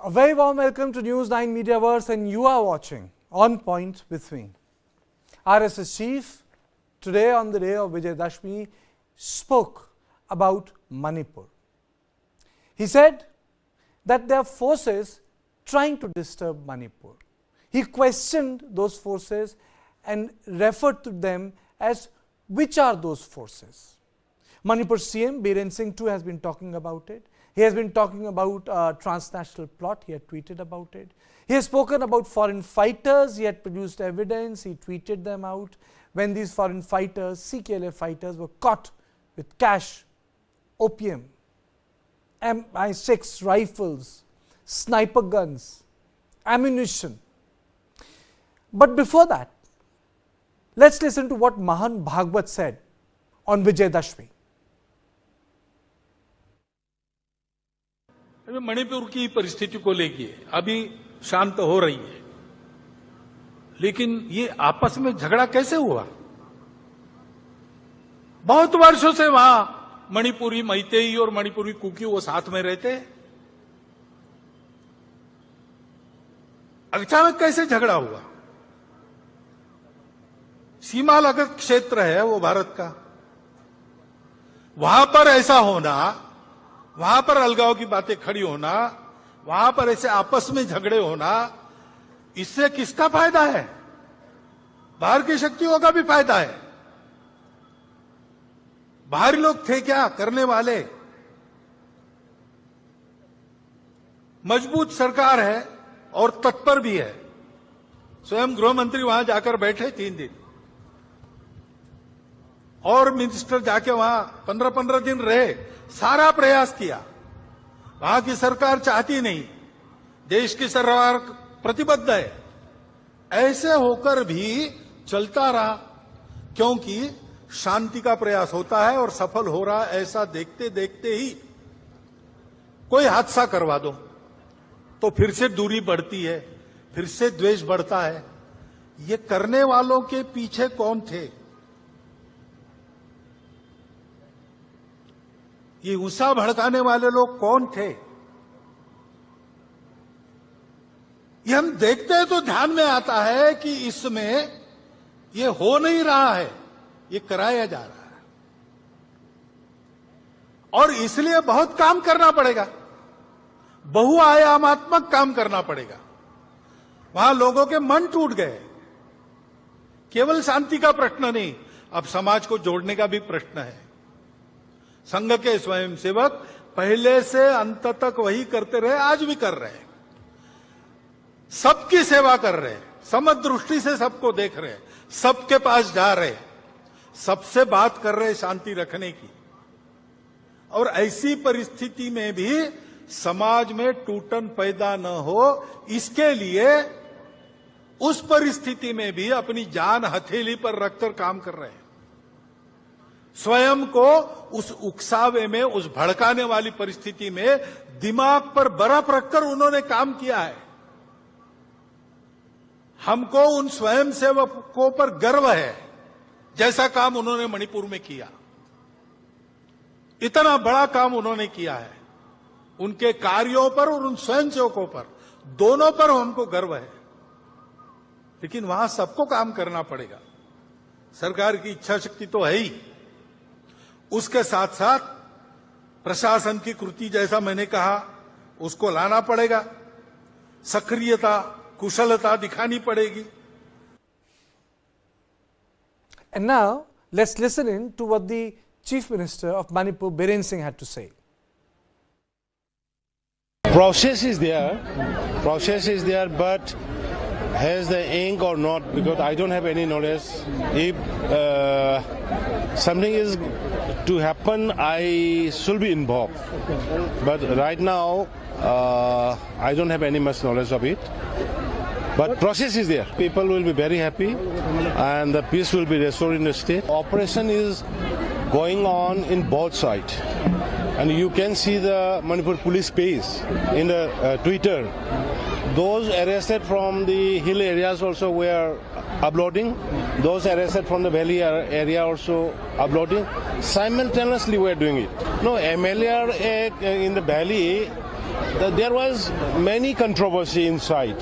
A very warm welcome to News 9 Mediaverse, and you are watching On Point with me. RSS Chief, today on the day of Vijay Dashmi, spoke about Manipur. He said that there are forces trying to disturb Manipur. He questioned those forces and referred to them as which are those forces. Manipur CM Biren Singh too has been talking about it. He has been talking about a transnational plot. He had tweeted about it. He has spoken about foreign fighters. He had produced evidence. He tweeted them out when these foreign fighters, CKLA fighters, were caught with cash, opium, MI6 rifles, sniper guns, ammunition. But before that, let's listen to what Mahan Bhagwat said on Vijay Dashmi. Manipur की परिस्थिति को लेके अभी शांत हो रही है, लेकिन ये आपस में झगड़ा कैसे हुआ? बहुत वर्षों से वहां मणिपुरी मैतेई और मणिपुरी कुकी वो साथ में रहते हैं। अचानक कैसे झगड़ा हुआ? सीमा लगत क्षेत्र है वो भारत का, वहां पर ऐसा होना, वहां पर अलगाव की बातें खड़ी होना, वहां पर ऐसे आपस में झगड़े होना, इससे किसका फायदा है? बाहर की शक्तियों का भी फायदा है। बाहरी लोग थे क्या करने वाले? मजबूत सरकार है और तत्पर भी है। स्वयं गृह मंत्री वहां जाकर बैठे 3 दिन और मिनिस्टर जाके वहां 15-15 दिन रहे, सारा प्रयास किया। वहां की सरकार चाहती नहीं, देश की सरकार प्रतिबद्ध है। ऐसे होकर भी चलता रहा, क्योंकि शांति का प्रयास होता है और सफल हो रहा है। ऐसा देखते देखते ही कोई हादसा करवा दो तो फिर से दूरी बढ़ती है, फिर से द्वेष बढ़ता है। ये करने वालों के पीछे कौन थे? ये गुस्सा भड़काने वाले लोग कौन थे? ये हम देखते हैं तो ध्यान में आता है कि इसमें ये हो नहीं रहा है, ये कराया जा रहा है। और इसलिए बहुत काम करना पड़ेगा, बहुआयामात्मक काम करना पड़ेगा। वहां लोगों के मन टूट गए। केवल शांति का प्रश्न नहीं, अब समाज को जोड़ने का भी प्रश्न है। संघ के स्वयंसेवक पहले से अंत तक वही करते रहे, आज भी कर रहे हैं। सबकी सेवा कर रहे हैं, समदृष्टि से सबको देख रहे हैं, सबके पास जा रहे हैं, सबसे बात कर रहे हैं शांति रखने की। और ऐसी परिस्थिति में भी समाज में टूटन पैदा न हो, इसके लिए उस परिस्थिति में भी अपनी जान हथेली पर रखकर काम कर रहे हैं। स्वयं को उस उकसावे में, उस भड़काने वाली परिस्थिति में दिमाग पर बर्फ रखकर उन्होंने काम किया है। हमको उन स्वयंसेवकों पर गर्व है, जैसा काम उन्होंने मणिपुर में किया। इतना बड़ा काम उन्होंने किया है। उनके कार्यों पर और उन स्वयंसेवकों पर, दोनों पर हमको गर्व है। लेकिन वहां सबको काम करना पड़ेगा। सरकार की इच्छा शक्ति तो है ही, उसके साथ साथ प्रशासन की कृति, जैसा मैंने कहा, उसको लाना पड़ेगा। सक्रियता, कुशलता दिखानी पड़ेगी। And now let's listen in to what the Chief Minister of Manipur, Biren Singh, had to say. Process is there, but has the ink or not, because I don't have any knowledge. If something is to happen, I should be involved. But right now, I don't have any much knowledge of it. But process is there. People will be very happy and the peace will be restored in the state. Operation is going on in both sides. And you can see the Manipur police page in the Twitter. Those arrested from the hill areas also were uploading. Those arrested from the valley area also uploading. Simultaneously we are doing it. No, MLA in the valley there was many controversy inside.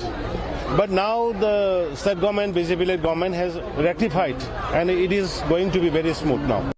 But now the state government, Destabilise government has rectified, and it is going to be very smooth now.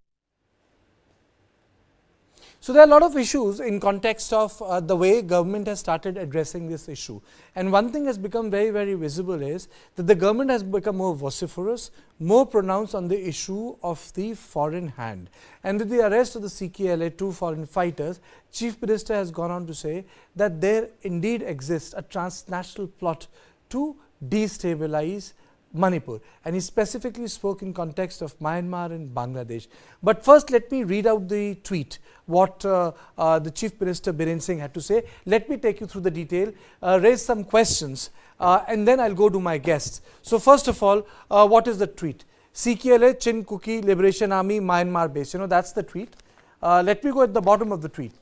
So there are a lot of issues in context of the way government has started addressing this issue. And one thing has become very, very visible is that the government has become more vociferous, more pronounced on the issue of the foreign hand. And with the arrest of the CKLA, 2 foreign fighters, Chief Minister has gone on to say that there indeed exists a transnational plot to destabilize Manipur, and he specifically spoke in context of Myanmar and Bangladesh. But first let me read out the tweet, what the Chief Minister Biren Singh had to say. Let me take you through the detail, raise some questions, and then I'll go to my guests. So first of all, what is the tweet? CKLA, Chin Kuki Liberation Army, Myanmar base. That's the tweet. Let me go at the bottom of the tweet.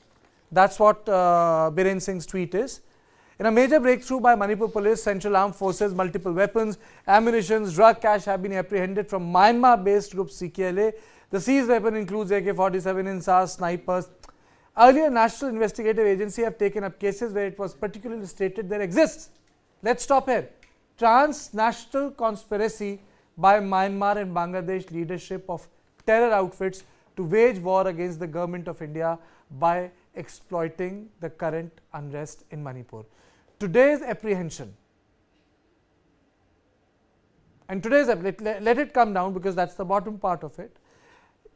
That's what Biren Singh's tweet is. In a major breakthrough by Manipur Police, Central Armed Forces, multiple weapons, ammunition, drug cache have been apprehended from Myanmar-based group CKLA. The seized weapon includes AK-47 INSAS, snipers. Earlier, National Investigative Agency have taken up cases where it was particularly stated there exists. Let's stop here. Transnational conspiracy by Myanmar and Bangladesh leadership of terror outfits to wage war against the government of India by exploiting the current unrest in Manipur. Today's apprehension, and today's, let it come down because that's the bottom part of it.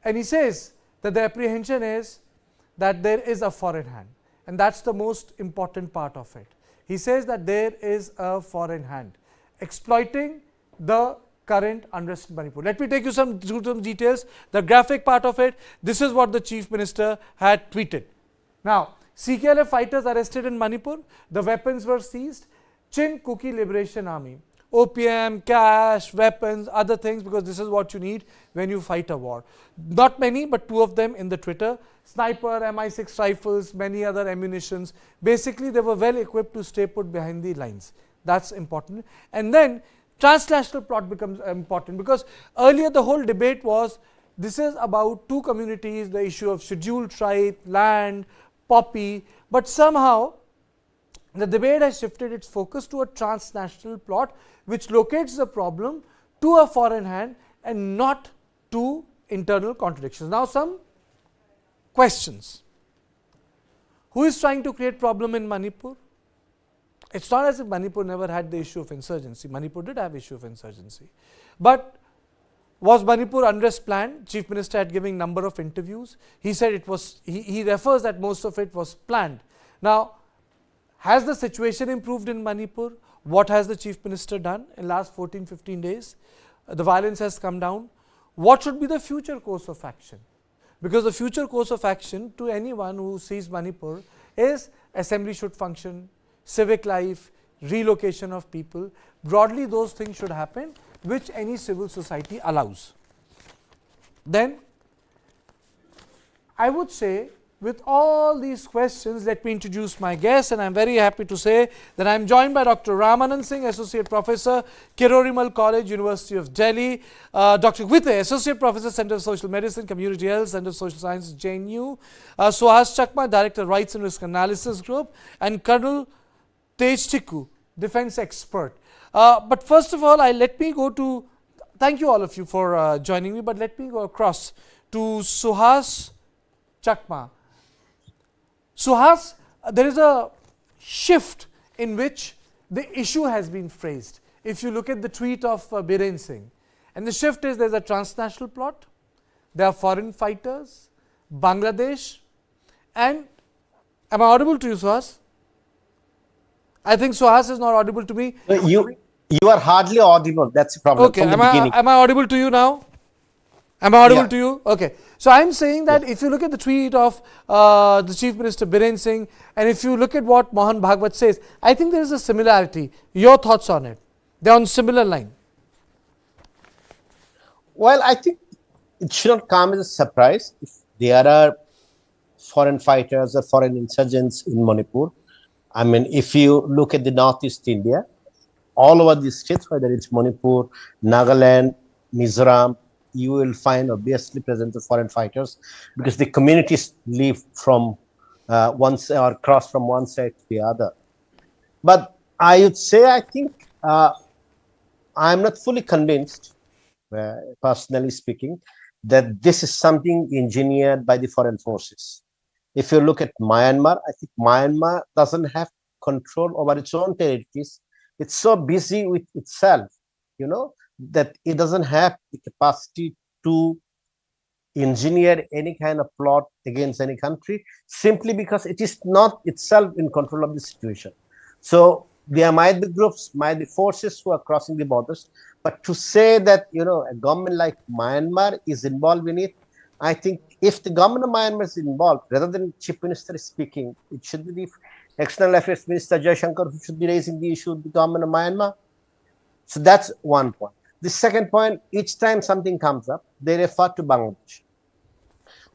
And he says that the apprehension is that there is a foreign hand, and that's the most important part of it. He says that there is a foreign hand exploiting the current unrest in Manipur. Let me take you through some details. The graphic part of it, this is what the Chief Minister had tweeted. Now, CKLA fighters arrested in Manipur, the weapons were seized. Chin Kuki Liberation Army, opium, cash, weapons, other things, because this is what you need when you fight a war. Not many, but 2 of them in the Twitter. Sniper, MI6 rifles, many other ammunitions. Basically, they were well equipped to stay put behind the lines. That's important. And then transnational plot becomes important, because earlier the whole debate was, this is about 2 communities, the issue of scheduled tribe, land, poppy, but somehow the debate has shifted its focus to a transnational plot which locates the problem to a foreign hand and not to internal contradictions. Now, some questions. Who is trying to create problem in Manipur? It's not as if Manipur never had the issue of insurgency. Manipur did have issue of insurgency. But was Manipur unrest planned? Chief Minister had given number of interviews. He said it was, he refers that most of it was planned. Now, has the situation improved in Manipur? What has the Chief Minister done in last 14-15 days? The violence has come down. What should be the future course of action? Because the future course of action to anyone who sees Manipur is assembly should function, civic life, relocation of people. Broadly, those things should happen which any civil society allows. Then, I would say, with all these questions, let me introduce my guest, and I am very happy to say that I am joined by Dr. Ramanand Singh, Associate Professor, Kirorimal College, University of Delhi, Dr. Vijay, Associate Professor, Center of Social Medicine, Community Health, Center of Social Sciences, JNU, Suhas Chakma, Director, Rights and Risk Analysis Group, and Colonel Tej Tikku, Defense Expert. But first of all, let me go to, thank you all of you for joining me, but let me go across to Suhas Chakma. Suhas, there is a shift in which the issue has been phrased. If you look at the tweet of Biren Singh, and the shift is there's a transnational plot, there are foreign fighters, Bangladesh, and am I audible to you, Suhas? I think Suhas is not audible to me. You are hardly audible. That's the problem. Okay, am I audible to you now? Am I audible to you? Okay. So I am saying that if you look at the tweet of the Chief Minister Biren Singh, and if you look at what Mohan Bhagwat says, I think there is a similarity. Your thoughts on it? They are on similar line. Well, I think it should not come as a surprise if there are foreign fighters or foreign insurgents in Manipur. I mean, if you look at the Northeast India, all over the states, whether it's Manipur, Nagaland, Mizoram, you will find obviously presence of foreign fighters, because the communities live from once or cross from one side to the other. But I would say, I think I'm not fully convinced, personally speaking, that this is something engineered by the foreign forces. If you look at Myanmar, I think Myanmar doesn't have control over its own territories. It's so busy with itself, that it doesn't have the capacity to engineer any kind of plot against any country, simply because it is not itself in control of the situation. So there might be groups, might be forces who are crossing the borders, but to say that a government like Myanmar is involved in it, I think if the government of Myanmar is involved, rather than Chief Minister speaking, it should be the External Affairs Minister Jaishankar who should be raising the issue with the government of Myanmar. So that's one point. The second point, each time something comes up, they refer to Bangladesh,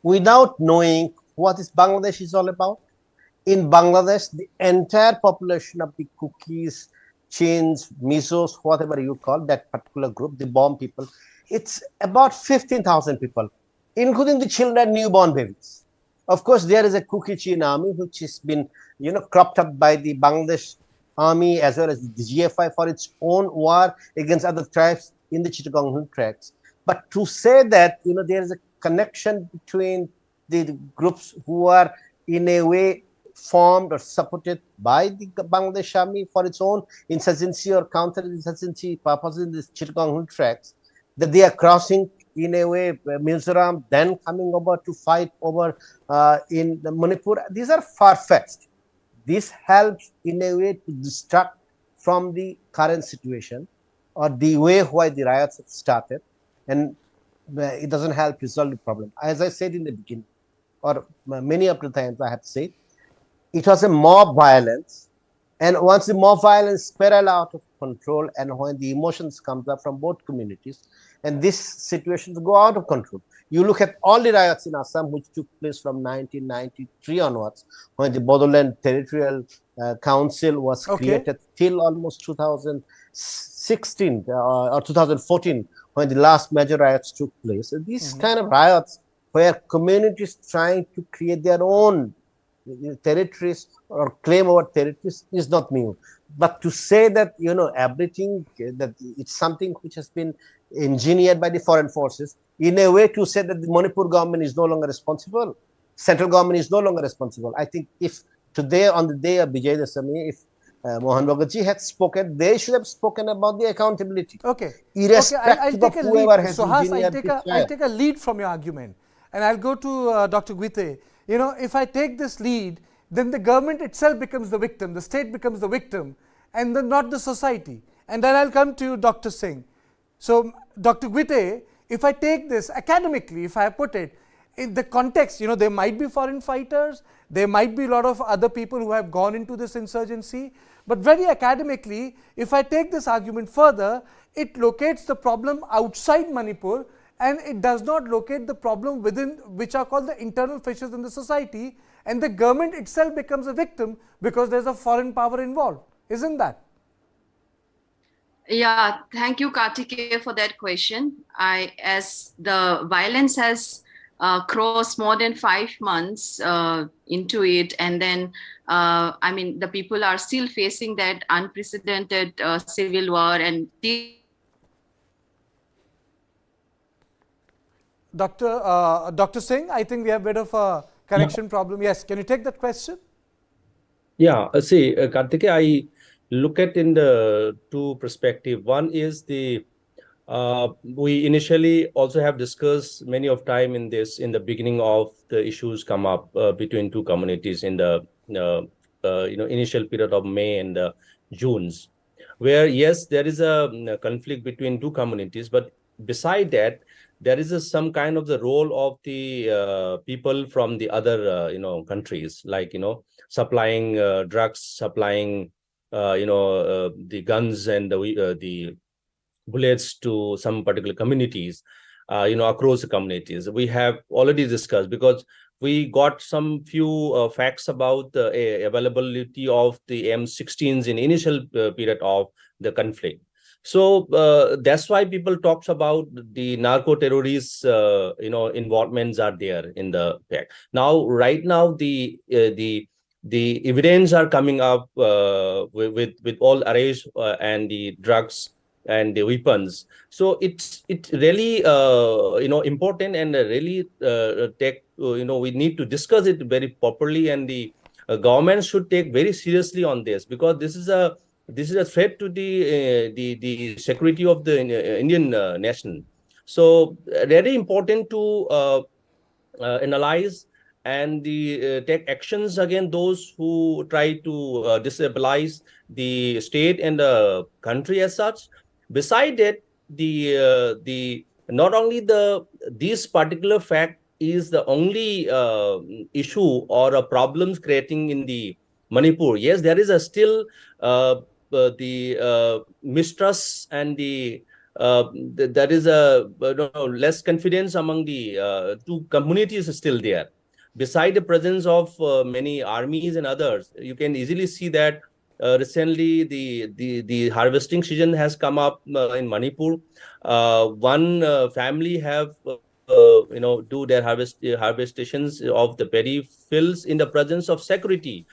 without knowing what is Bangladesh is all about. In Bangladesh, the entire population of the Kukis, Chins, Mizos, whatever you call that particular group, the Bom people, it's about 15,000 people, including the children, newborn babies. Of course, there is a Kuki Chin army which has been, cropped up by the Bangladesh army as well as the GFI for its own war against other tribes in the Chittagong Hill Tracts. But to say that, there is a connection between the groups who are in a way formed or supported by the Bangladesh army for its own insurgency or counter-insurgency purposes in the Chittagong Hill Tracts, that they are crossing in a way Mizoram, then coming over to fight over in Manipur. These are far-fetched. This helps in a way to distract from the current situation or the way why the riots have started, and it doesn't help resolve the problem. As I said in the beginning, or many of the times I have said, it was a mob violence, and once the mob violence spiral out of control, and when the emotions comes up from both communities, and these situations go out of control. You look at all the riots in Assam, which took place from 1993 onwards, when the Bodoland Territorial Council was created, till almost 2016 or 2014, when the last major riots took place. And these kind of riots, where communities trying to create their own territories or claim over territories, is not new. But to say that everything, that it's something which has been engineered by the foreign forces, in a way to say that the Manipur government is no longer responsible, central government is no longer responsible. I think if today, on the day of Vijay Dashmi, if Mohan Bhagatji had spoken, they should have spoken about the accountability. Irrespective of whoever has engineered I'll take a lead from your argument, and I'll go to Dr. Guite. If I take this lead, then the government itself becomes the victim, the state becomes the victim, and then not the society. And then I'll come to Dr. Singh. So, Dr. Guite, if I take this academically, if I put it in the context, there might be foreign fighters, there might be a lot of other people who have gone into this insurgency, but very academically, if I take this argument further, it locates the problem outside Manipur, and it does not locate the problem within, which are called the internal fissures in the society, and the government itself becomes a victim because there's a foreign power involved. Isn't that? Yeah, thank you, Kartikeya, for that question. As the violence has crossed more than 5 months into it, and then the people are still facing that unprecedented civil war, and Dr. Singh, I think we have a bit of a connection problem. Yes, can you take that question? Yeah, see, Kartikeya, I look at in the two perspective. One is the we initially also have discussed many of time in this, in the beginning of the issues come up between two communities in the initial period of May and June's, where yes, there is a conflict between two communities, but beside that, there is some kind of the role of the people from the other countries, like supplying drugs, supplying the guns and the bullets to some particular communities, across the communities. We have already discussed, because we got some few facts about the availability of the M16s in initial period of the conflict. So that's why people talks about the narco terrorists, involvements are there in the pack. Now, right now, the evidence are coming up with all arrays and the drugs and the weapons. So it's really important, and really we need to discuss it very properly, and the government should take very seriously on this, because this is a threat to the security of the Indian nation. So very important to analyze and take actions against those who try to destabilize the state and the country as such. Beside it, the not only this particular fact is the only issue or a problems creating in the Manipur. Yes, there is a still the mistrust, and there is a less confidence among the two communities is still there. Beside the presence of many armies and others, you can easily see that recently the harvesting season has come up in Manipur. One family have do their harvestations of the paddy fields in the presence of security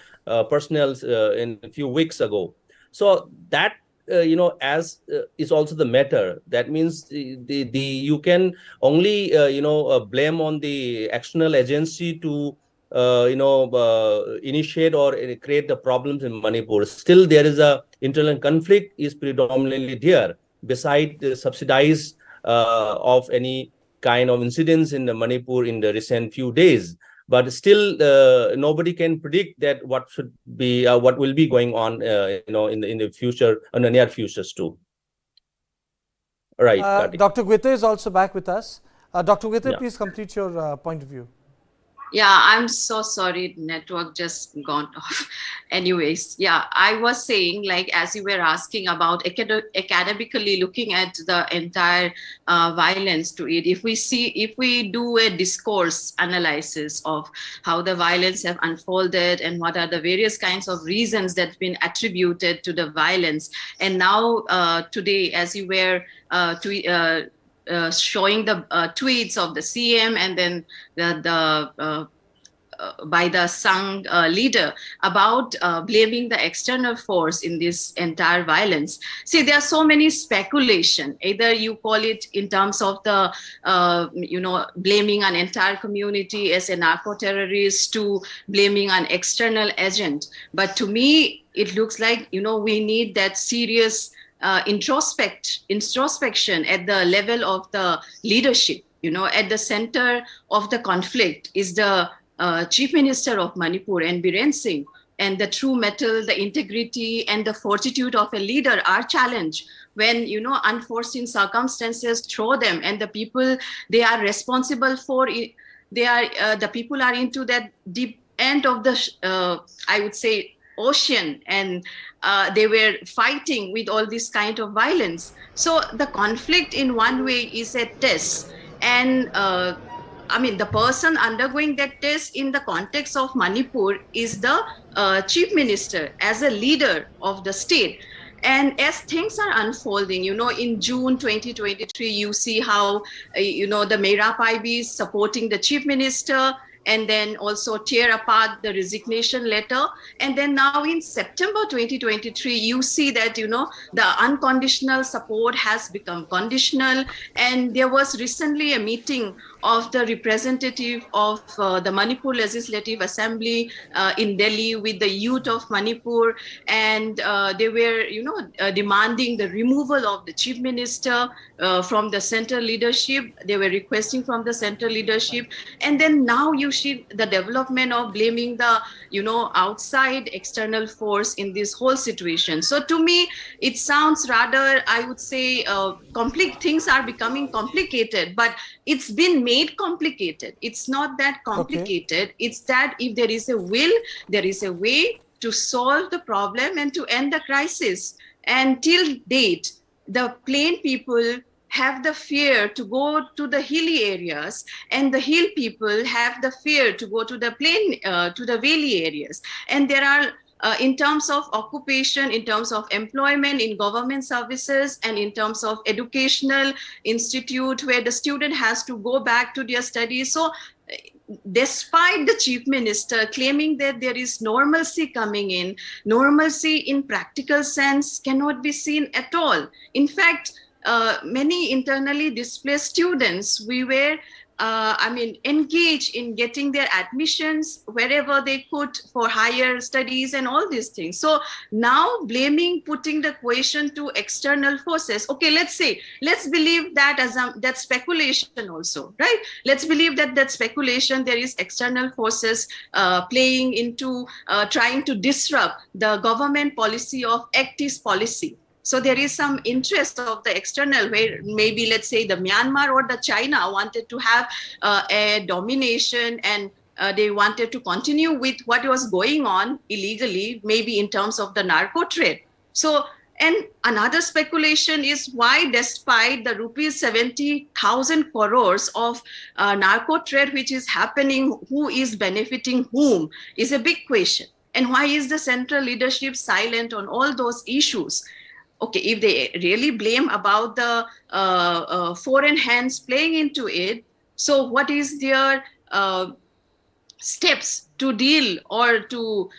personnel in a few weeks ago. So that as is also the matter. That means the you can only blame on the external agency to initiate or create the problems in Manipur. Still, there is a internal conflict is predominantly there, beside the subsidize of any kind of incidents in the Manipur in the recent few days. But still, nobody can predict that what will be going on, in the future, in the near futures too. Right, Dr. Gwite is also back with us. Dr. Gwite, Yeah. please complete your point of view. Yeah, I'm so sorry, network just gone off. Anyways, yeah, I was saying, like, as you were asking about academically looking at the entire violence to it, if we do a discourse analysis of how the violence have unfolded and what are the various kinds of reasons that's been attributed to the violence, and now today, as you were showing the tweets of the CM and then by the Sangh leader about blaming the external force in this entire violence. See, there are so many speculation. Either you call it in terms of the, blaming an entire community as a narco-terrorist, to blaming an external agent. But to me, it looks like, we need that serious introspection at the level of the leadership. At the center of the conflict is the Chief Minister of Manipur, and Biren Singh, and the true mettle, the integrity, and the fortitude of a leader are challenged when unforeseen circumstances throw them, and the people they are responsible for, the people are into that deep end of the I would say ocean, and they were fighting with all this kind of violence. So the conflict in one way is a test, and the person undergoing that test in the context of Manipur is the Chief Minister as a leader of the state. And as things are unfolding, in June 2023, you see how, the Mera Paibi is supporting the Chief Minister, and then also tear apart the resignation letter. And then now in September 2023, you see that, the unconditional support has become conditional. And there was recently a meeting of the representative of the Manipur Legislative Assembly in Delhi with the youth of Manipur. And they were, demanding the removal of the Chief Minister from the central leadership. They were requesting from the central leadership. And then now you see the development of blaming the, outside external force in this whole situation. So to me, it sounds rather, I would say, things are becoming complicated, but it's been made complicated. It's not that complicated. Okay. It's that if there is a will, there is a way to solve the problem and to end the crisis. And till date, the plain people have the fear to go to the hilly areas, and the hill people have the fear to go to the plain, to the valley areas. And there are in terms of occupation, in terms of employment in government services, and in terms of educational institute where the student has to go back to their studies. So despite the chief minister claiming that there is normalcy coming in, normalcy in practical sense cannot be seen at all. In fact, many internally displaced students, we were engaged in getting their admissions wherever they could for higher studies and all these things. So now putting the question to external forces. Okay, let's believe that as that speculation also, right? Let's believe that speculation, there is external forces playing into trying to disrupt the government policy of Act East policy. So there is some interest of the external where maybe, let's say, the Myanmar or the China wanted to have a domination, and they wanted to continue with what was going on illegally, maybe in terms of the narco trade. So, and another speculation is why, despite the rupees 70,000 crores of narco trade which is happening, who is benefiting whom is a big question. And why is the central leadership silent on all those issues? Okay, if they really blame about the foreign hands playing into it, so what is their steps to deal or to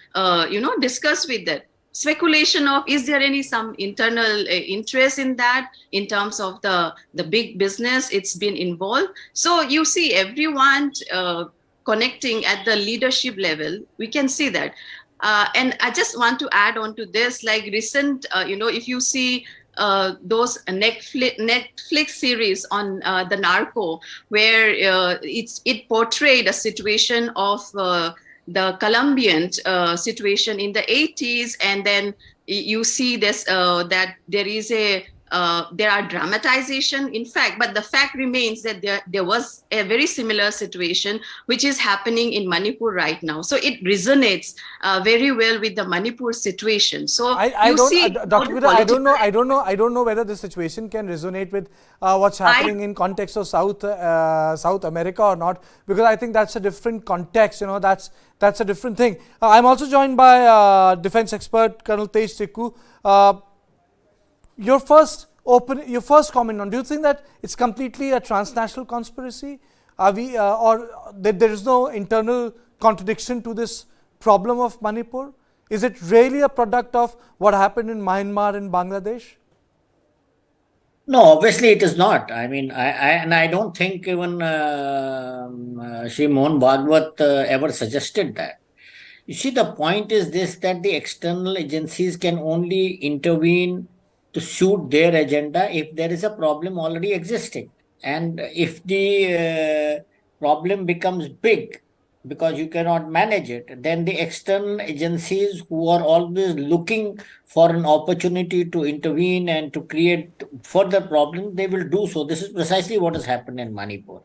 discuss with that? Speculation of, is there some internal interest in that in terms of the big business it's been involved? So you see everyone connecting at the leadership level, we can see that. And I just want to add on to this, like recent, if you see those Netflix series on the narco, where it portrayed a situation of the Colombian situation in the 80s, and then you see this that there is there are dramatization, in fact, but the fact remains that there was a very similar situation which is happening in Manipur right now. So it resonates very well with the Manipur situation. So Dr. Vida, I don't know whether this situation can resonate with what's happening in context of South America or not, because I think that's a different context. That's a different thing. I'm also joined by defense expert Colonel Tej Tikku. Your first comment on, do you think that it's completely a transnational conspiracy? Or that there is no internal contradiction to this problem of Manipur? Is it really a product of what happened in Myanmar and Bangladesh? No, obviously it is not. I mean, I don't think even Shri Mohan Bhagwat ever suggested that. You see, the point is this, that the external agencies can only intervene to suit their agenda if there is a problem already existing. And if the problem becomes big because you cannot manage it, then the external agencies who are always looking for an opportunity to intervene and to create further problems, they will do so. This is precisely what has happened in Manipur.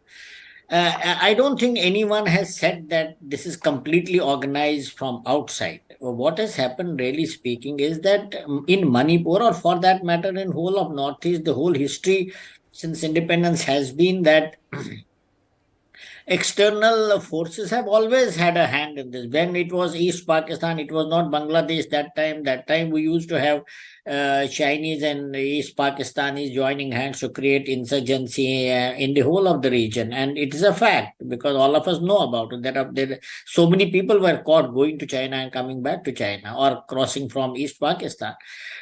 I don't think anyone has said that this is completely organized from outside. What has happened, really speaking, is that in Manipur, or for that matter in whole of Northeast, the whole history since independence has been that external forces have always had a hand in this. When it was East Pakistan, it was not Bangladesh that time. That time we used to have Chinese and East Pakistanis joining hands to create insurgency in the whole of the region. And it is a fact, because all of us know about it. There so many people were caught going to China and coming back to China, or crossing from East Pakistan.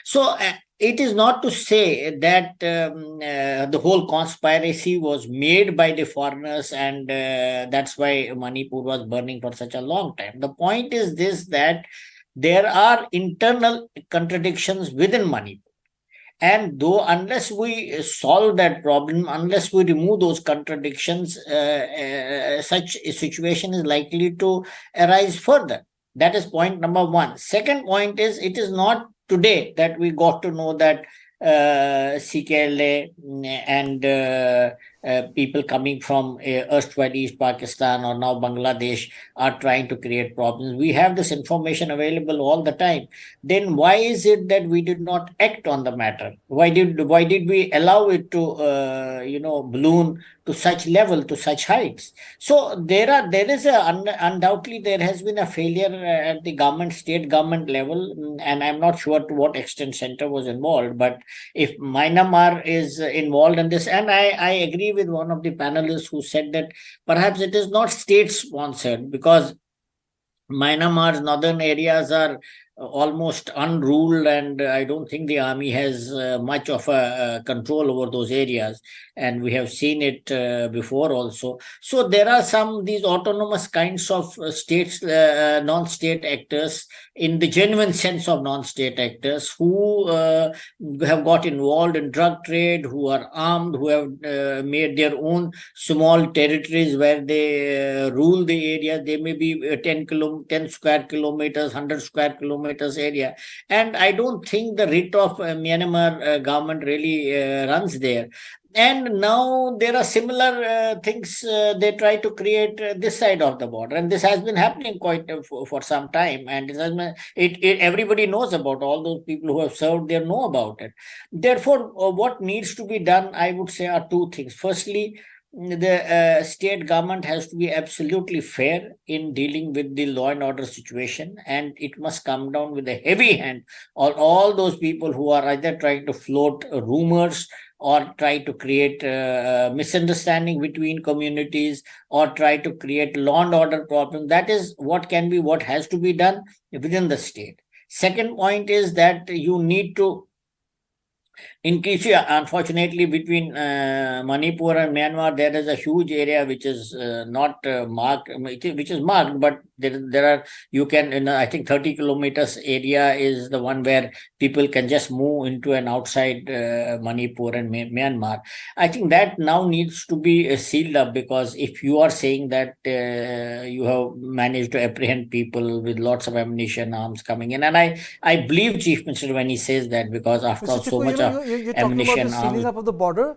So it is not to say that the whole conspiracy was made by the foreigners, and that's why Manipur was burning for such a long time. The point is this, that there are internal contradictions within Manipur. And though, unless we solve that problem, unless we remove those contradictions, such a situation is likely to arise further. That is point number one. Second point is, it is not today that we got to know that CKLA and people coming from erstwhile East Pakistan or now Bangladesh are trying to create problems. We have this information available all the time. Then why is it that we did not act on the matter? Why did we allow it to balloon to such level, to such heights. So undoubtedly there has been a failure at the state government level, and I'm not sure to what extent center was involved. But if Myanmar is involved in this, and I agree with one of the panelists who said that perhaps it is not state sponsored, because Myanmar's northern areas are almost unruled, and I don't think the army has much of a control over those areas, and we have seen it before also. So there are these autonomous kinds of states, non-state actors, in the genuine sense of non-state actors, who have got involved in drug trade, who are armed, who have made their own small territories where they rule the area. They may be 10 square kilometers, 100 square kilometers area. And I don't think the writ of Myanmar government really runs there. And now there are similar things they try to create this side of the border, and this has been happening quite for some time. And everybody knows about, all those people who have served there know about it. Therefore, what needs to be done, I would say, are two things. Firstly, the state government has to be absolutely fair in dealing with the law and order situation, and it must come down with a heavy hand on all those people who are either trying to float rumors or try to create misunderstanding between communities, or try to create law and order problems. That is what has to be done within the state. Second point is that you need to increase. Unfortunately, between Manipur and Myanmar, there is a huge area which is not marked, which is marked, but there are, you can, I think 30 kilometers area is the one where people can just move into and outside Manipur and Myanmar. I think that now needs to be sealed up, because if you are saying that you have managed to apprehend people with lots of ammunition, arms coming in, and I believe Chief Minister when he says that, because after all, so much of you're talking about the sealing up of the border.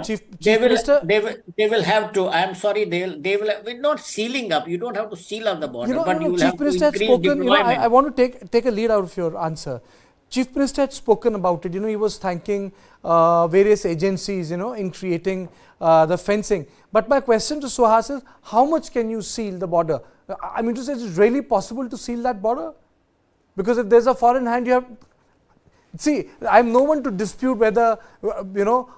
Chief they Minister, will have to. I'm sorry, they will. We're not sealing up. You don't have to seal up the border, but you will Chief have to Minister had increase spoken. deployment. I want to take a lead out of your answer. Chief Minister had spoken about it. He was thanking various agencies, in creating the fencing. But my question to Suhas is, how much can you seal the border? I mean to say, is it really possible to seal that border? Because if there's a foreign hand, you have. See, I'm no one to dispute whether,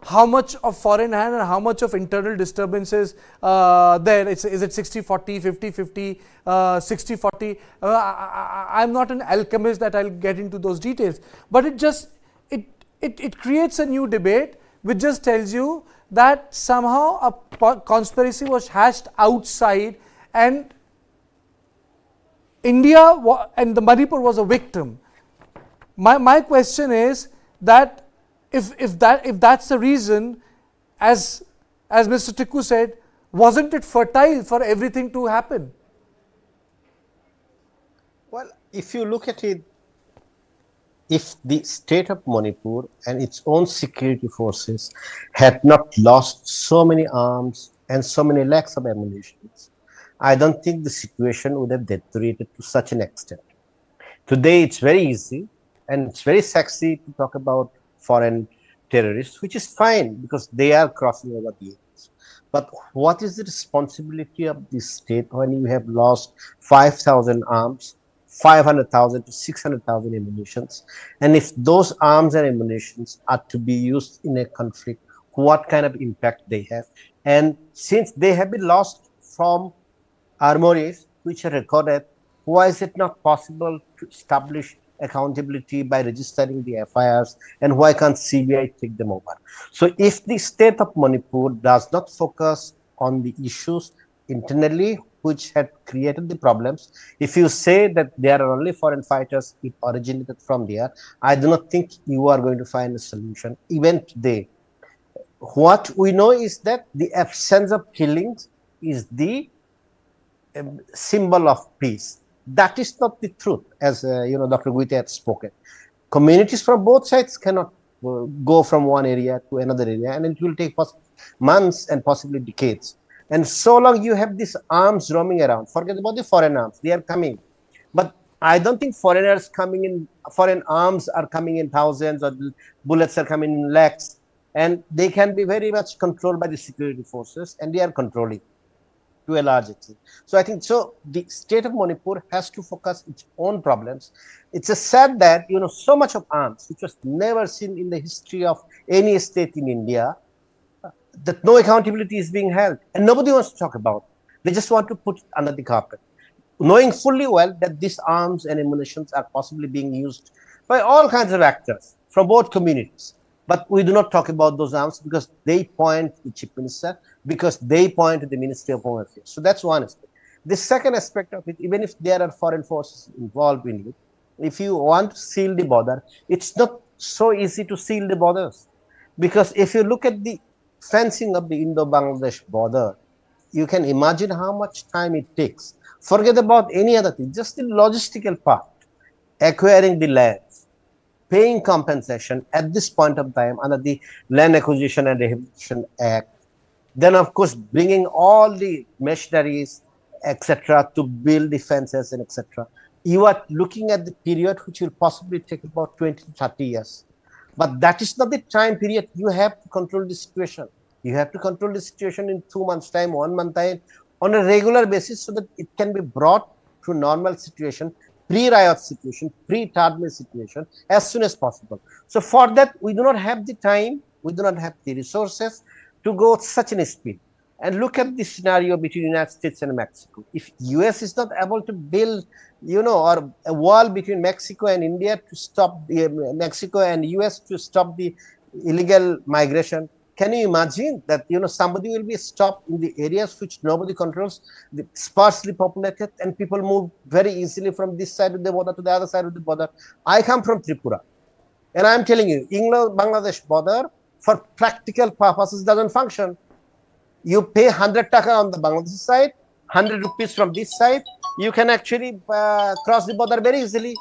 how much of foreign hand and how much of internal disturbances there. Is it 60-40, 50-50, 60-40? I'm not an alchemist that I'll get into those details. But it creates a new debate which just tells you that somehow a conspiracy was hashed outside, and India and the Manipur was a victim. My question is that if that's the reason, as Mr. Tikku said, wasn't it fertile for everything to happen? Well, if you look at it, if the state of Manipur and its own security forces had not lost so many arms and so many lakhs of ammunition, I don't think the situation would have deteriorated to such an extent. Today, it's very easy and it's very sexy to talk about foreign terrorists, which is fine because they are crossing over the areas. But what is the responsibility of the state when you have lost 5,000 arms, 500,000 to 600,000 ammunitions? And if those arms and ammunitions are to be used in a conflict, what kind of impact they have? And since they have been lost from armories which are recorded, why is it not possible to establish accountability by registering the FIRs, and why can't CBI take them over? So if the state of Manipur does not focus on the issues internally which had created the problems, if you say that there are only foreign fighters, it originated from there, I do not think you are going to find a solution even today. What we know is that the absence of killings is the symbol of peace. That is not the truth, as Dr. Guite had spoken. Communities from both sides cannot go from one area to another area, and it will take months and possibly decades. And so long you have these arms roaming around, forget about the foreign arms, they are coming. But I don't think foreign arms are coming in thousands, or bullets are coming in lakhs. and they can be very much controlled by the security forces, and they are controlling to a large extent. So I think so the state of Manipur has to focus its own problems. It's a sad that so much of arms, which was never seen in the history of any state in India, that no accountability is being held, and nobody wants to talk about it. They just want to put it under the carpet, knowing fully well that these arms and ammunitions are possibly being used by all kinds of actors from both communities. But we do not talk about those arms because they point to the chief minister, because they point to the Ministry of Home Affairs. So that's one aspect. The second aspect of it, even if there are foreign forces involved in it, if you want to seal the border, it's not so easy to seal the borders. Because if you look at the fencing of the Indo-Bangladesh border, you can imagine how much time it takes. Forget about any other thing, just the logistical part, acquiring the lands, paying compensation at this point of time under the Land Acquisition and Rehabilitation Act, then of course bringing all the machineries, etc., to build the fences and etc. You are looking at the period which will possibly take about 20 to 30 years. But that is not the time period you have to control the situation. You have to control the situation in 2 months' time, 1 month time, on a regular basis, so that it can be brought to normal situation, pre-riot situation, pre-Tadme situation, as soon as possible. So for that, we do not have the time, we do not have the resources to go at such a speed. And look at the scenario between the United States and Mexico. If US is not able to build, or a wall between Mexico and India to stop the Mexico and US to stop the illegal migration, can you imagine that somebody will be stopped in the areas which nobody controls, sparsely populated, and people move very easily from this side of the border to the other side of the border? I come from Tripura, and I'm telling you, Bangladesh border for practical purposes doesn't function. You pay 100 taka on the Bangladesh side, 100 rupees from this side, you can actually cross the border very easily.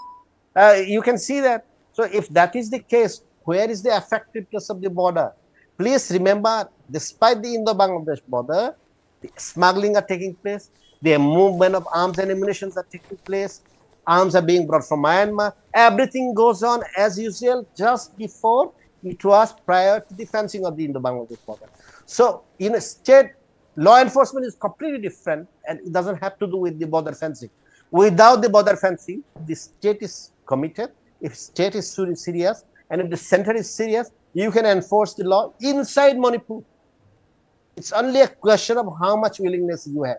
You can see that. So if that is the case, where is the effectiveness of the border? Please remember, despite the Indo-Bangladesh border, the smuggling are taking place, the movement of arms and ammunition are taking place, arms are being brought from Myanmar, everything goes on as usual just before it was prior to the fencing of the Indo-Bangladesh border. So in a state, law enforcement is completely different, and it doesn't have to do with the border fencing. Without the border fencing, the state is committed. If state is serious, and if the center is serious, you can enforce the law inside Manipur. It's only a question of how much willingness you have.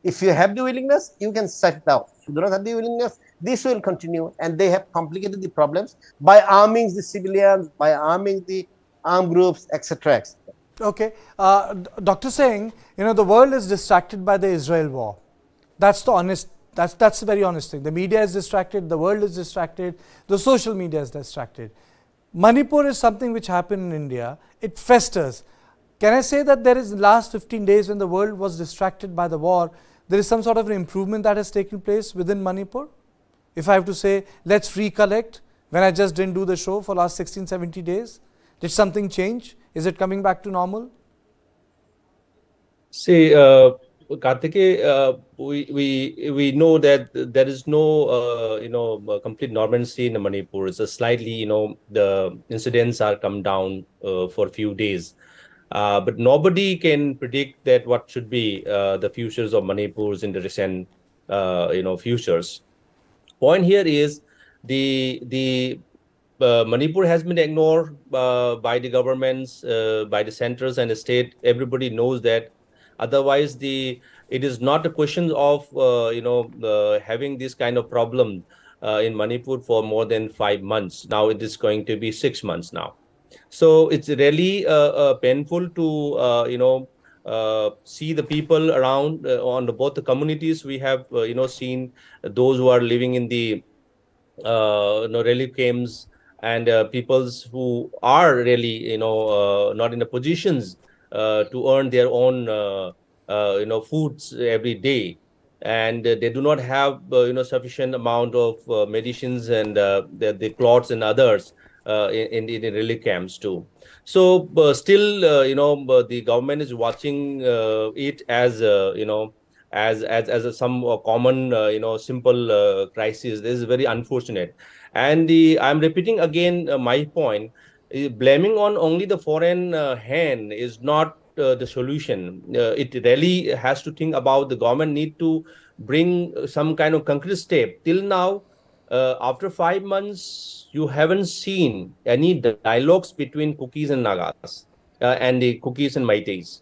If you have the willingness, you can set it out. If you do not have the willingness, this will continue, and they have complicated the problems by arming the civilians, by arming the armed groups, etc., etc. Okay, Dr. Singh, the world is distracted by the Israel war. That's the honest. That's the very honest thing. The media is distracted. The world is distracted. The social media is distracted. Manipur is something which happened in India. It festers. Can I say that there is, the last 15 days when the world was distracted by the war, there is some sort of an improvement that has taken place within Manipur? If I have to say, let's recollect, when I just didn't do the show for last 16, 70 days, did something change? Is it coming back to normal? See, Kartike, we know that there is no complete normalcy in Manipur. It's a slightly the incidents are come down for a few days, but nobody can predict that what should be the futures of Manipur's in the recent futures. Point here is the Manipur has been ignored by the governments, by the centers and the state. Everybody knows that. Otherwise, it is not a question of having this kind of problem in Manipur for more than 5 months. Now it is going to be 6 months now. So it's really painful to see the people around on both the communities. We have seen those who are living in the relief camps, and peoples who are really not in the positions to earn their own foods every day, and they do not have sufficient amount of medicines and the clothes and others in the relief camps too. So still the government is watching it as as some common simple crisis. This is very unfortunate, and I'm repeating again my point blaming on only the foreign hand is not the solution. It really has to think about the government need to bring some kind of concrete step. Till now, after 5 months, you haven't seen any dialogues between Kukis and Nagas and the Kukis and Maitis.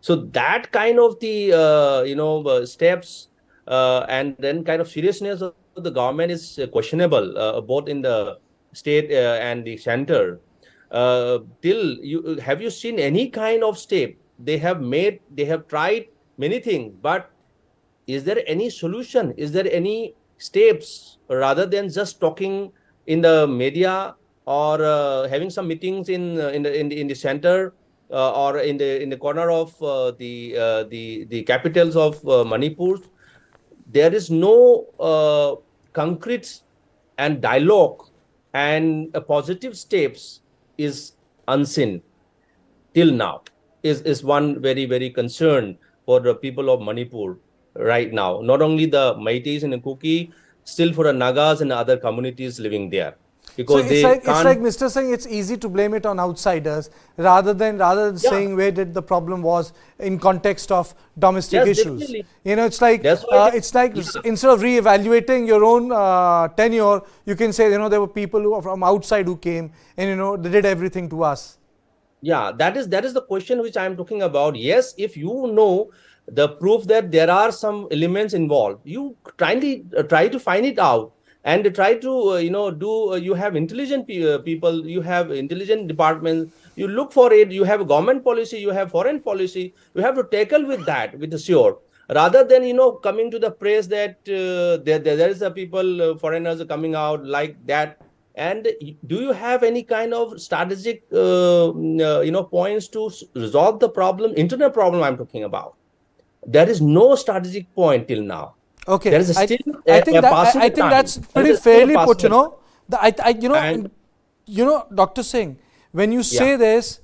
So that kind of the steps and then kind of seriousness of the government is questionable, both in the state and the center. Till you have you seen any kind of step they have made? They have tried many things, but is there any solution? Is there any steps rather than just talking in the media or having some meetings in the center or in the corner of the capitals of Manipur? There is no concrete and dialogue and positive steps is unseen till now. Is one very concern for the people of Manipur right now. Not only the Maitis and the Kuki, still for the Nagas and other communities living there. Because so it's like Mr. Singh, it's easy to blame it on outsiders rather than saying where did the problem was in context of domestic issues. Definitely. You know, it's like instead of re-evaluating your own tenure, you can say, you know, there were people who are from outside who came and, you know, they did everything to us. Yeah, that is the question which I am talking about. Yes, if you know the proof that there are some elements involved, you try to find it out and try to you have intelligent people, you have intelligent departments, you look for it, you have a government policy, you have foreign policy, you have to tackle with that with the sure, rather than coming to the press that there is a people foreigners are coming out like that. And do you have any kind of strategic points to resolve the problem, internal problem I'm talking about? There is no strategic point till now. Okay, there is I think that's pretty fairly put. Dr. Singh, when you say this,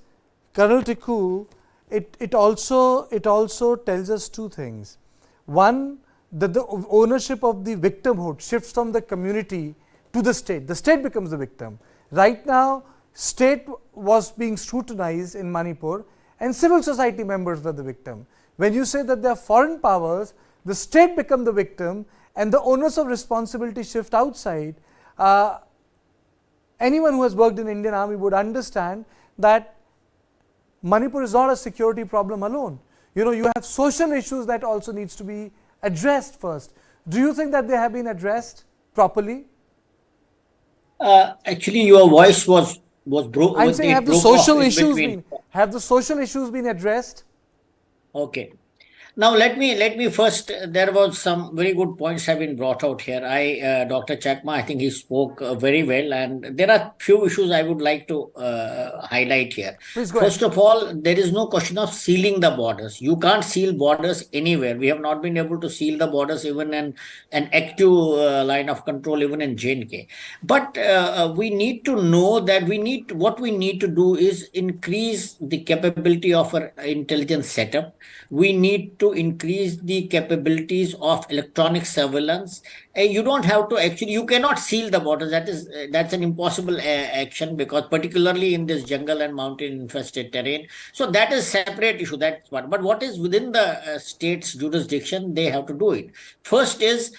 Colonel Tikku, it also tells us two things. One, that the ownership of the victimhood shifts from the community to the state. The state becomes the victim. Right now, state was being scrutinized in Manipur and civil society members were the victim. When you say that there are foreign powers, the state become the victim and the onus of responsibility shift outside. Anyone who has worked in Indian Army would understand that Manipur is not a security problem alone. You have social issues that also needs to be addressed first. Do you think that they have been addressed properly? Actually, your voice was broken. I'm saying have the social issues been addressed? Okay. Now let me first. There was some very good points have been brought out here. Dr. Chakma, I think he spoke very well, and there are few issues I would like to highlight here. Please go First ahead. of all, there is no question of sealing the borders. You can't seal borders anywhere. We have not been able to seal the borders even in an active line of control, even in J&K. But we need to know that what we need to do is increase the capability of our intelligence setup. We need to increase the capabilities of electronic surveillance. You don't have to you cannot seal the borders. That's an impossible action, because particularly in this jungle and mountain infested terrain. So that is separate issue. That's one. But what is within the state's jurisdiction, they have to do it. First is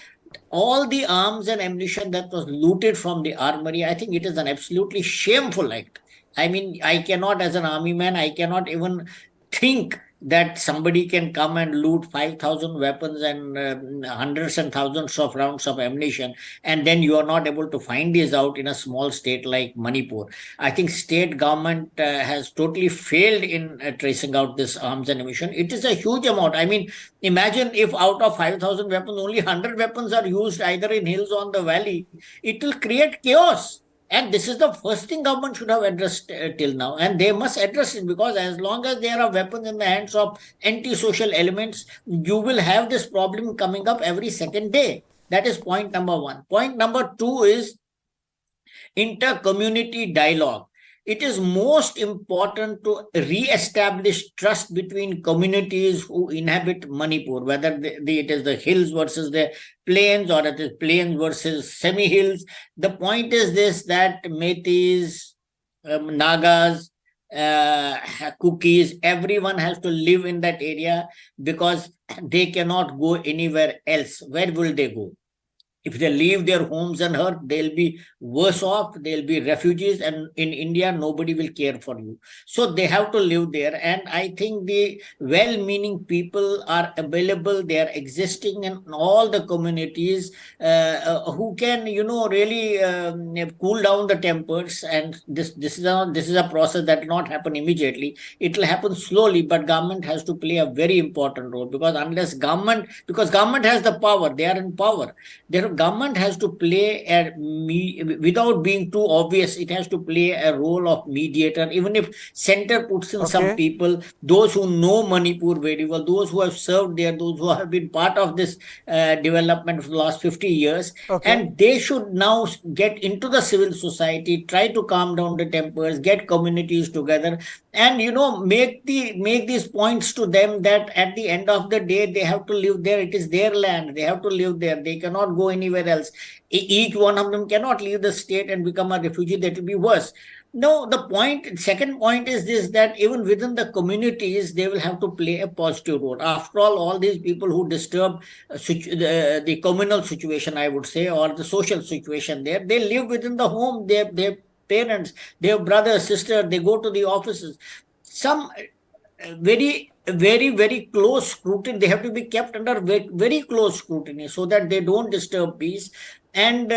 all the arms and ammunition that was looted from the armory. I think it is an absolutely shameful act. I mean, I cannot, as an army man, I cannot even think that somebody can come and loot 5,000 weapons and hundreds and thousands of rounds of ammunition, and then you are not able to find these out in a small state like Manipur. I think state government has totally failed in tracing out this arms and ammunition. It is a huge amount. I mean, imagine if out of 5,000 weapons, only 100 weapons are used either in hills or on the valley. It will create chaos. And this is the first thing government should have addressed till now. And they must address it, because as long as there are weapons in the hands of anti-social elements, you will have this problem coming up every second day. That is point number one. Point number two is inter-community dialogue. It is most important to re-establish trust between communities who inhabit Manipur, whether it is the hills versus the plains, or it is plains versus semi-hills. The point is this, that Meiteis, Nagas, cookies, everyone has to live in that area because they cannot go anywhere else. Where will they go? If they leave their homes and hurt, they'll be worse off. They'll be refugees, and in India, nobody will care for you. So they have to live there. And I think the well-meaning people are available. They are existing in all the communities who can, really cool down the tempers. And this is a process that will not happen immediately. It will happen slowly, but government has to play a very important role, because government has the power. They are in power. Their government has to play without being too obvious. It has to play a role of mediator. Even if center puts in some people, those who know Manipur very well, those who have served there, those who have been part of this development for the last 50 years, and they should now get into the civil society, try to calm down the tempers, get communities together, and make these points to them that at the end of the day they have to live there. It is their land. They have to live there. They cannot go anywhere else. Each one of them cannot leave the state and become a refugee. That will be worse. No, second point is this, that even within the communities, they will have to play a positive role. After all these people who disturb the communal situation, I would say, or the social situation there, they live within the home. Their parents, their brothers, sisters, they go to the offices. Some very, very close scrutiny. They have to be kept under very close scrutiny so that they don't disturb peace. And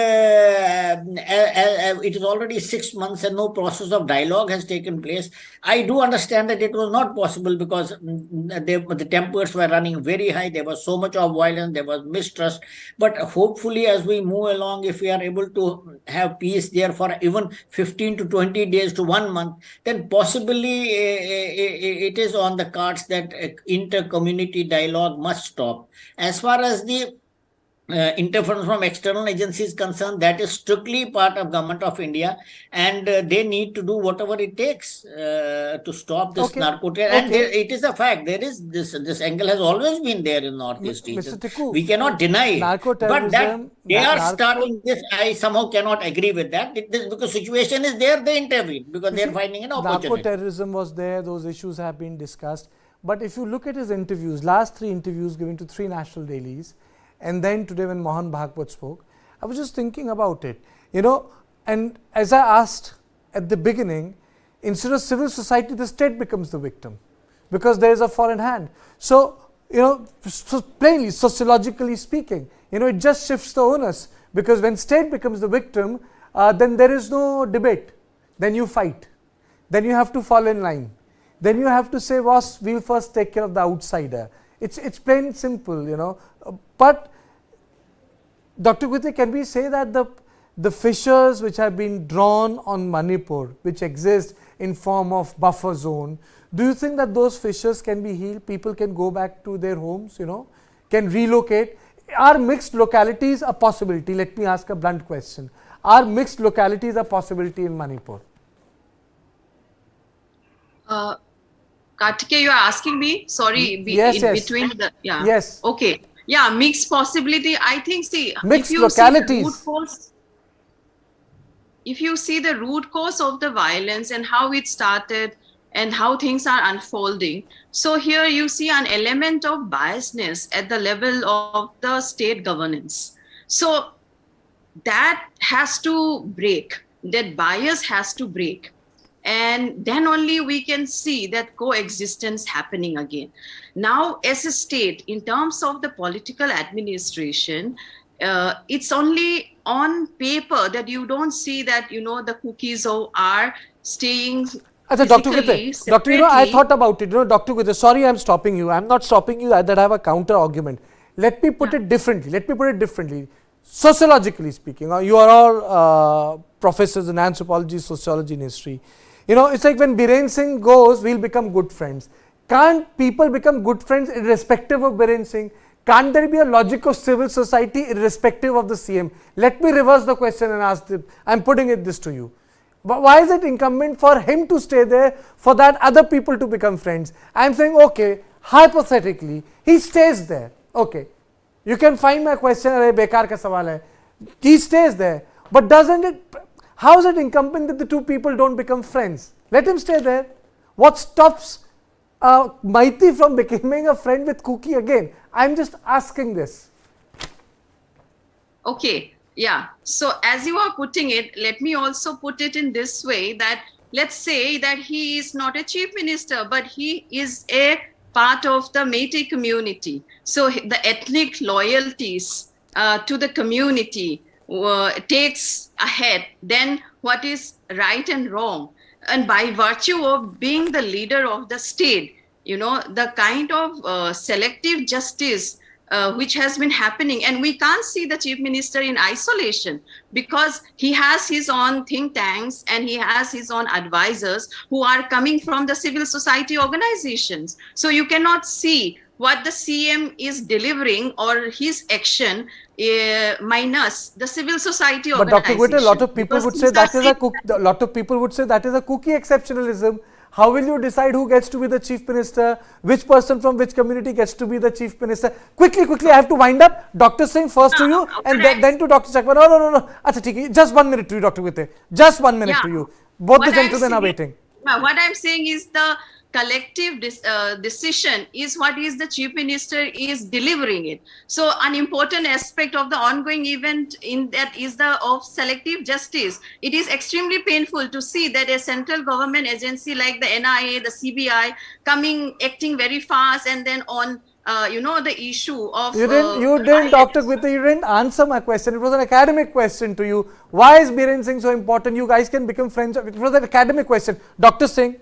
it is already 6 months and no process of dialogue has taken place. I do understand that it was not possible because the tempers were running very high. There was so much of violence. There was mistrust. But hopefully, as we move along, if we are able to have peace there for even 15 to 20 days to 1 month, then possibly it is on the cards that inter-community dialogue must stop. As far as the interference from external agencies concerned, that is strictly part of Government of India, and they need to do whatever it takes to stop this narco trade. And it is a fact. There is this angle has always been there in Northeast region. We cannot deny it. But that they are starting this, I somehow cannot agree with that. Because situation is there, they intervene because they are finding an opportunity. Narco-terrorism was there. Those issues have been discussed. But if you look at his interviews, last 3 interviews given to 3 national dailies, and then today when Mohan Bhagwat spoke, I was just thinking about it, and as I asked at the beginning, instead of civil society, the state becomes the victim because there is a foreign hand. So, so plainly, sociologically speaking, it just shifts the onus, because when state becomes the victim, then there is no debate. Then you fight. Then you have to fall in line. Then you have to say, boss, we'll first take care of the outsider. It's plain and simple, But Dr. Kuki, can we say that the fissures which have been drawn on Manipur, which exist in form of buffer zone, do you think that those fissures can be healed? People can go back to their homes, can relocate? Are mixed localities a possibility? Let me ask a blunt question. Are mixed localities a possibility in Manipur? Kartikeya, you are asking me? Sorry, yes. Between the Yes. Okay. Yeah, mixed possibility. I think, mixed localities. If you see the root cause of the violence and how it started and how things are unfolding, so here you see an element of biasness at the level of the state governance. So that has to break. That bias has to break. And then only we can see that coexistence happening again. Now, as a state, in terms of the political administration, it's only on paper that you don't see that, the cookies are staying Dr. Kuki, Doctor, I thought about it. Dr. Kuki, sorry, I'm stopping you. I'm not stopping you that I have a counter argument. Let me put it differently. Sociologically speaking, you are all professors in anthropology, sociology, and history. It's like when Biren Singh goes, we'll become good friends. Can't people become good friends irrespective of Biren Singh? Can't there be a logic of civil society irrespective of the CM? Let me reverse the question and ask them. I'm putting this to you. But why is it incumbent for him to stay there, for that other people to become friends? I'm saying, okay, hypothetically, he stays there. Okay. You can find my question, bekar ka sawal hai. He stays there. But doesn't it, How is it incumbent that the two people don't become friends? Let him stay there. What stops Maiti from becoming a friend with Kuki again? I'm just asking this. Okay, yeah. So as you are putting it, let me also put it in this way that let's say that he is not a chief minister, but he is a part of the Métis community. So the ethnic loyalties to the community takes ahead then what is right and wrong. And by virtue of being the leader of the state, you know, the kind of selective justice which has been happening, and we can't see the chief minister in isolation because he has his own think tanks and he has his own advisors who are coming from the civil society organizations. So you cannot see what the CM is delivering or his action minus the civil society but organization. Dr. Gutte, a lot of people would say that is a lot of people would say that is a Kuki exceptionalism. How will you decide who gets to be the chief minister? Which person from which community gets to be the chief minister? Quickly, I have to wind up. Dr. Singh, first to you, and then to Dr. Chakma. No. Achha, just 1 minute to you, Dr. Gutte. Just 1 minute to you. Both the gentlemen are waiting. What I'm saying is the collective decision is what is the chief minister is delivering it. So an important aspect of the ongoing event in that is the of selective justice. It is extremely painful to see that a central government agency like the NIA, the CBI acting very fast and then on the issue of you didn't Dr. Gutte, you didn't answer my question. It was an academic question to you. Why is Biren Singh so important? You guys can become friends. It was an academic question. Dr. Singh.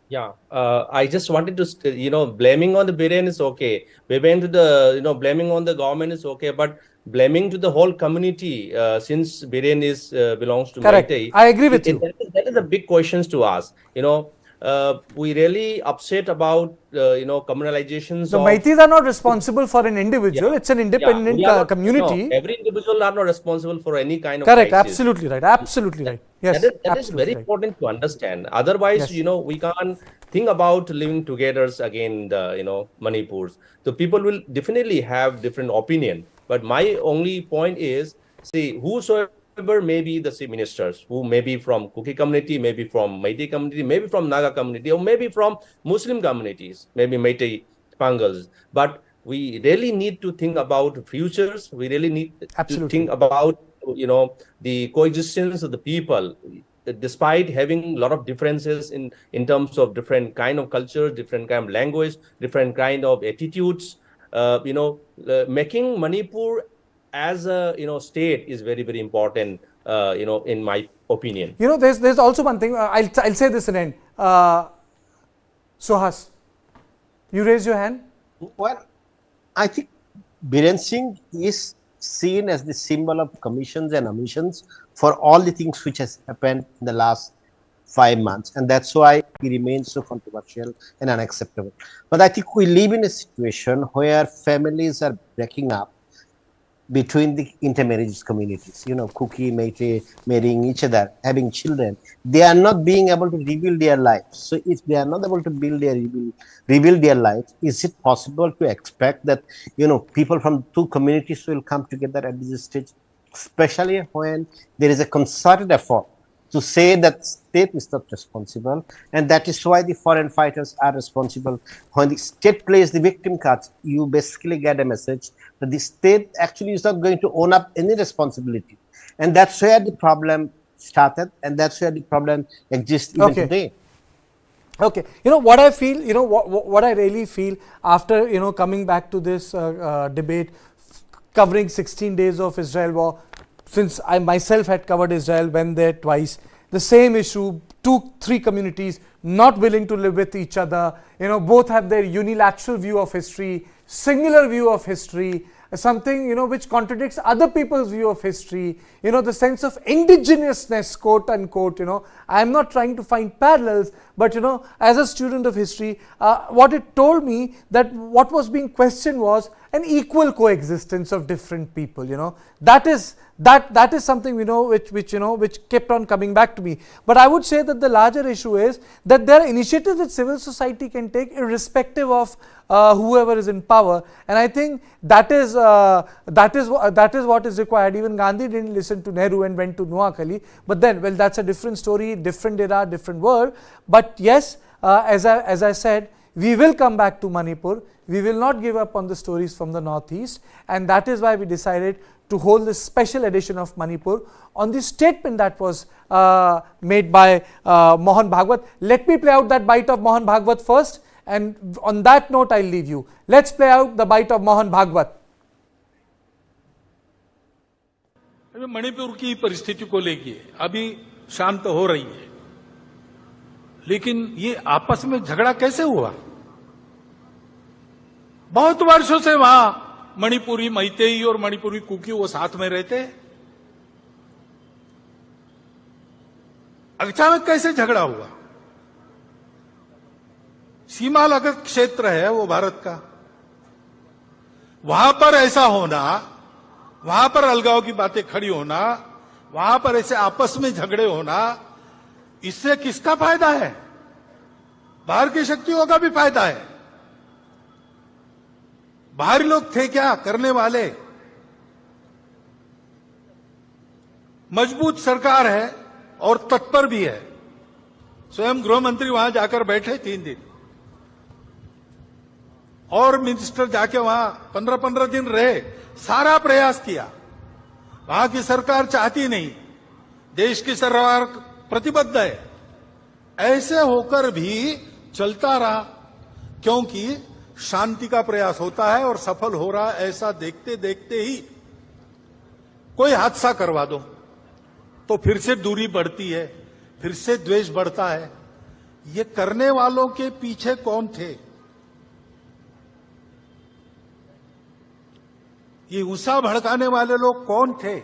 Yeah, I just wanted to, blaming on the Biren is okay. Blaming to the, blaming on the government is okay, but blaming to the whole community since Biren is belongs to Correct. Meitei. I agree with you. That is a big questions to ask. We really upset about communalizations. The Maitis are not responsible for an individual. It's an independent community. Every individual are not responsible for any kind of correct. crisis. Absolutely right. Absolutely right. Yes, that is very important to understand. Otherwise, yes. We can't think about living together again. Manipurs. So people will definitely have different opinion. But my only point is, see, whosoever may be the chief ministers, who may be from Kuki community, maybe from Meitei community, maybe from Naga community, or maybe from Muslim communities, maybe Meitei Pangals. But we really need to think about futures. We really need to think about, the coexistence of the people, despite having a lot of differences in terms of different kind of culture, different kind of language, different kind of attitudes. Making Manipur as a state is very, very important, in my opinion. There's also one thing. I'll say this in end. Suhas, you raise your hand. Well, I think Biren Singh is seen as the symbol of commissions and omissions for all the things which has happened in the last 5 months, and that's why he remains so controversial and unacceptable. But I think we live in a situation where families are breaking up between the intermarriage communities, Kuki, Meitei, marrying each other, having children. They are not being able to rebuild their lives. So if they are not able to rebuild their lives, is it possible to expect that, people from two communities will come together at this stage, especially when there is a concerted effort to say that state is not responsible, and that is why the foreign fighters are responsible. When the state plays the victim cards, you basically get a message that the state actually is not going to own up any responsibility. And that's where the problem started, and that's where the problem exists even today. Okay, what I feel, what I really feel after, coming back to this debate covering 16 days of Israel war, since I myself had covered Israel, went there twice, the same issue, 2-3 communities not willing to live with each other, both have their unilateral view of history, singular view of history, something, which contradicts other people's view of history, the sense of indigenousness, quote unquote, I am not trying to find parallels, but, as a student of history, what it told me that what was being questioned was an equal coexistence of different people. That is something which kept on coming back to me. But I would say that the larger issue is that there are initiatives that civil society can take irrespective of whoever is in power, and I think that is what is required. Even Gandhi didn't listen to Nehru and went to Noakhali, but then, well, that's a different story, different era, different world. But yes, as I said, we will come back to Manipur. We will not give up on the stories from the northeast, and that is why we decided to hold this special edition of Manipur on the statement that was made by Mohan Bhagwat. Let me play out that bite of Mohan Bhagwat first, and on that note I'll leave you. Let's play out the bite of Mohan Bhagwat. Manipur की परिस्थिति को लेके अभी शांत हो रही है, लेकिन ये आपस में झगड़ा कैसे हुआ? बहुत वर्षों से वहां मणिपुरी मैतेई और मणिपुरी कुकी वो साथ में रहते हैं, अचानक कैसे झगड़ा हुआ? सीमा लगत क्षेत्र है वो भारत का, वहां पर ऐसा होना, वहां पर अलगाव की बातें खड़ी होना, वहां पर ऐसे आपस में झगड़े होना, इससे किसका फायदा है? बाहर की शक्तियों का भी फायदा है। बाहरी लोग थे क्या करने वाले? मजबूत सरकार है और तत्पर भी है। स्वयं गृह मंत्री वहां जाकर बैठे 3 दिन, और मिनिस्टर जाके वहां 15-15 दिन रहे, सारा प्रयास किया। वहां की सरकार चाहती नहीं, देश की सरकार प्रतिबद्ध है। ऐसे होकर भी चलता रहा, क्योंकि शांति का प्रयास होता है और सफल हो रहा है, ऐसा देखते देखते ही कोई हादसा करवा दो तो फिर से दूरी बढ़ती है, फिर से द्वेष बढ़ता है। ये करने वालों के पीछे कौन थे? ये गुस्सा भड़काने वाले लोग कौन थे?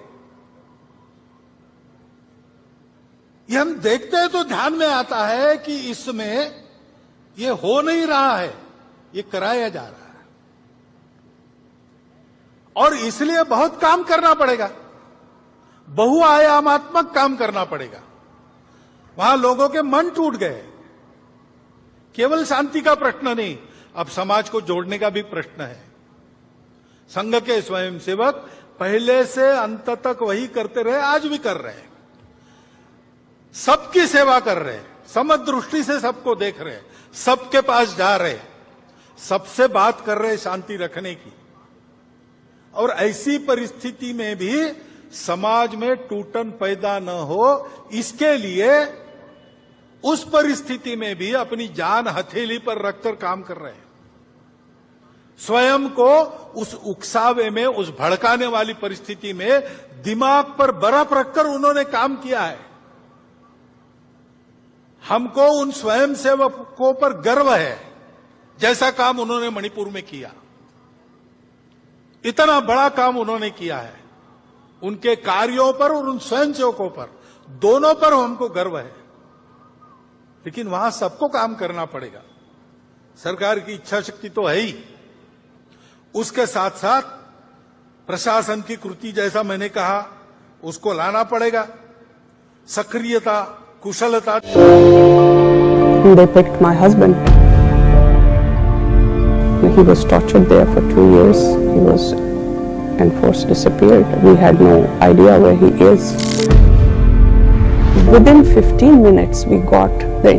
ये हम देखते हैं तो ध्यान में आता है कि इसमें ये हो नहीं रहा है, ये कराया जा रहा है, और इसलिए बहुत काम करना पड़ेगा, बहुआयामात्मक काम करना पड़ेगा। वहां लोगों के मन टूट गए। केवल शांति का प्रश्न नहीं, अब समाज को जोड़ने का भी प्रश्न है। संघ के स्वयंसेवक पहले से अंत तक वही करते रहे, आज भी कर रहे हैं। सबकी सेवा कर रहे हैं, समदृष्टि से सबको देख रहे हैं, सबके पास जा रहे हैं, सबसे बात कर रहे हैं शांति रखने की। और ऐसी परिस्थिति में भी समाज में टूटन पैदा न हो, इसके लिए उस परिस्थिति में भी अपनी जान हथेली पर रखकर काम कर रहे हैं। स्वयं को उस उकसावे में, उस भड़काने वाली परिस्थिति में दिमाग पर बर्फ रखकर उन्होंने काम किया है। हमको उन स्वयंसेवकों पर गर्व है, जैसा काम उन्होंने मणिपुर में किया। इतना बड़ा काम उन्होंने किया है। उनके कार्यों पर और उन स्वयंसेवकों पर, दोनों पर हमको गर्व है। लेकिन वहां सबको काम करना पड़ेगा। सरकार की इच्छा शक्ति तो है ही, उसके साथ साथ प्रशासन की कृति, जैसा मैंने कहा, उसको लाना पड़ेगा। सक्रियता, कुशलता। They picked my husband. He was tortured there for 2 years. He was enforced disappeared. We had no idea where he is. Within 15 minutes, we got the